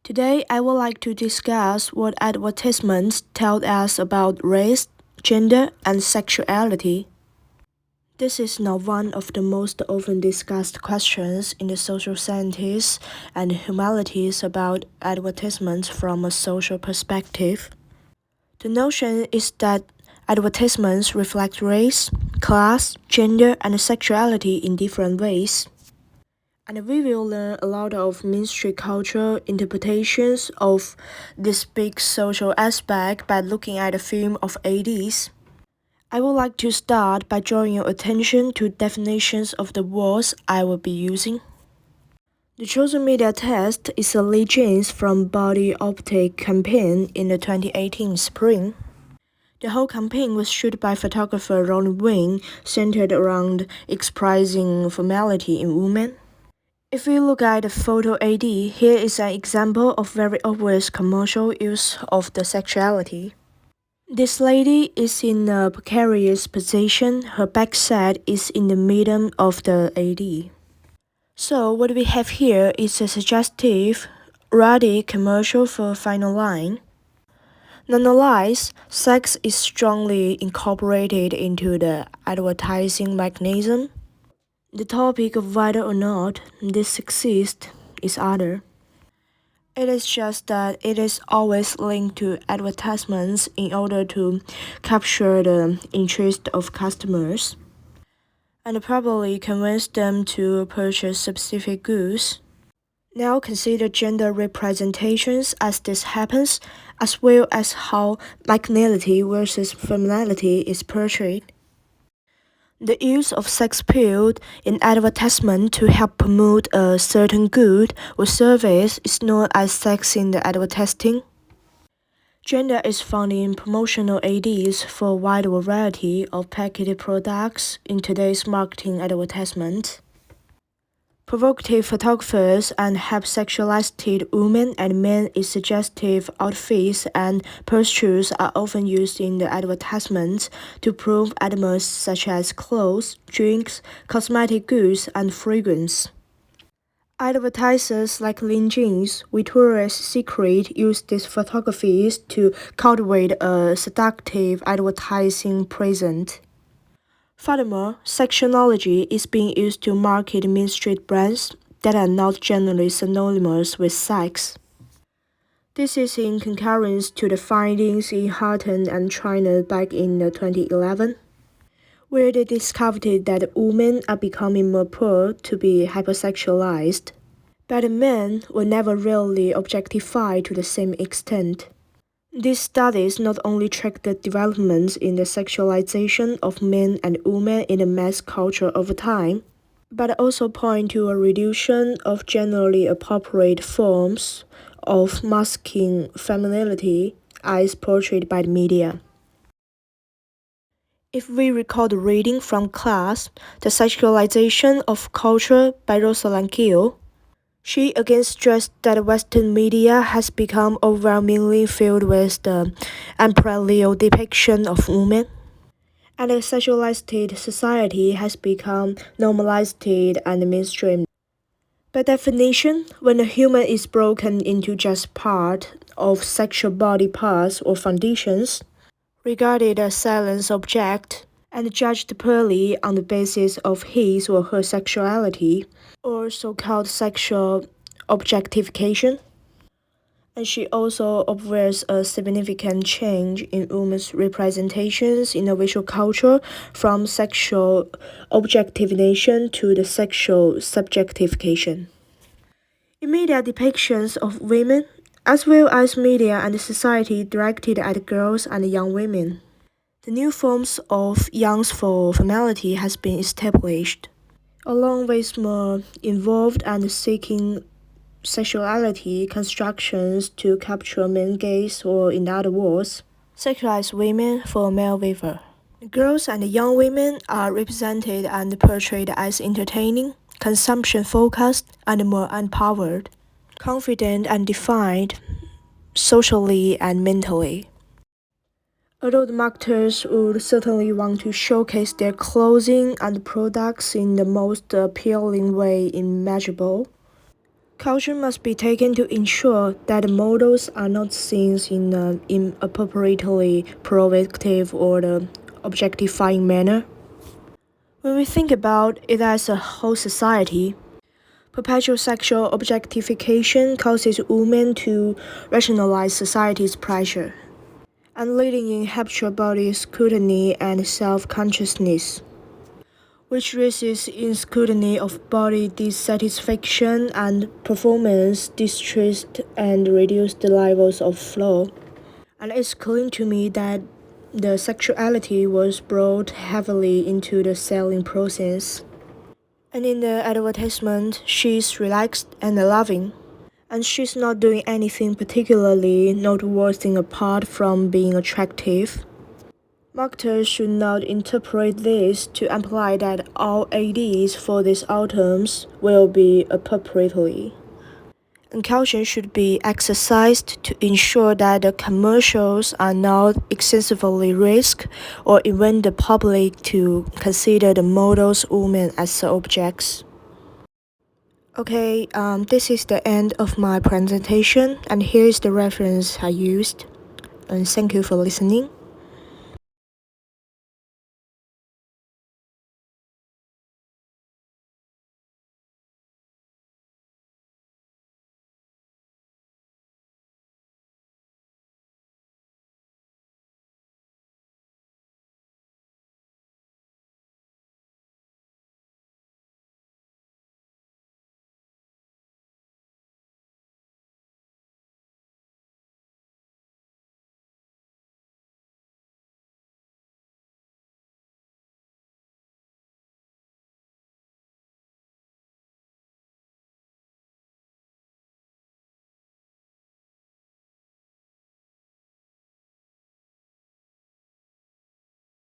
Today, I would like to discuss what advertisements tell us about race, gender, and sexuality. This is now one of the most often discussed questions in the social sciences and humanities about advertisements from a social perspective. The notion is that advertisements reflect race, class, gender, and sexuality in different ways. And we will learn a lot of mainstream cultural interpretations of this big social aspect by looking at a film of 80s. I would like to start by drawing your attention to definitions of the words I will be using. The chosen media test is a Lee James from Body Optic campaign in the 2018 spring. The whole campaign was shot by photographer Ron Wing, centered around expressing formality in women. If we look at the photo AD, here is an example of very obvious commercial use of the sexuality. This lady is in a precarious position, her backside is in the middle of the AD. So what we have here is a suggestive, ready commercial for final line. Nonetheless, sex is strongly incorporated into the advertising mechanism. The topic of whether or not this exists is other. It is just that it is always linked to advertisements in order to capture the interest of customers and probably convince them to purchase specific goods. Now consider gender representations as this happens, as well as how masculinity versus femininity is portrayed. The use of sex appeal in advertisement to help promote a certain good or service is known as sex in the advertising. Gender is found in promotional ads for a wide variety of packaged products in today's marketing advertisement. Provocative photographers and hypersexualized women and men in suggestive outfits and postures are often used in the advertisements to promote items such as clothes, drinks, cosmetic goods, and fragrance. Advertisers like Lin Jeans, Victoria's Secret use these photographies to cultivate a seductive advertising presence. Furthermore, sexuology is being used to market mainstream brands that are not generally synonymous with sex. This is in concurrence to the findings in Hutton and China back in 2011, where they discovered that women are becoming more prone to be hypersexualized, but men were never really objectified to the same extent. These studies not only track the developments in the sexualization of men and women in the mass culture over time, but also point to a reduction of generally appropriate forms of masculine femininity as portrayed by the media. If we recall the reading from class, The Sexualization of Culture by Rosalind Gill, she again stressed that Western media has become overwhelmingly filled with the imperial depiction of women, and a sexualized society has become normalized and mainstreamed. By definition, when a human is broken into just part of sexual body parts or foundations, regarded as silent object, and judged purely on the basis of his or her sexuality, or so-called sexual objectification. And she also observes a significant change in women's representations in the visual culture from sexual objectification to the sexual subjectification. In media depictions of women, as well as media and society directed at girls and young women, the new forms of yearns for formality has been established, along with more involved and seeking sexuality constructions to capture male gaze, or in other words, sexualize women for male viewer. Girls and young women are represented and portrayed as entertaining, consumption-focused, and more empowered, confident and defined socially and mentally. Although the marketers would certainly want to showcase their clothing and products in the most appealing way imaginable, Caution must be taken to ensure that the models are not seen in an inappropriately provocative or objectifying manner. When we think about it as a whole society, perpetual sexual objectification causes women to rationalize society's pressure, and leading in habitual body scrutiny and self-consciousness, which raises in scrutiny of body dissatisfaction and performance distrust and reduce the levels of flow. And it's clear to me that the sexuality was brought heavily into the selling process. And in the advertisement, she's relaxed and loving. And she's not doing anything particularly noteworthy apart from being attractive. Marketers should not interpret this to imply that all ads for these items will be appropriately. And caution should be exercised to ensure that the commercials are not excessively risk or even the public to consider the model's women as objects. Okay, this is the end of my presentation, and here is the reference I used. And thank you for listening.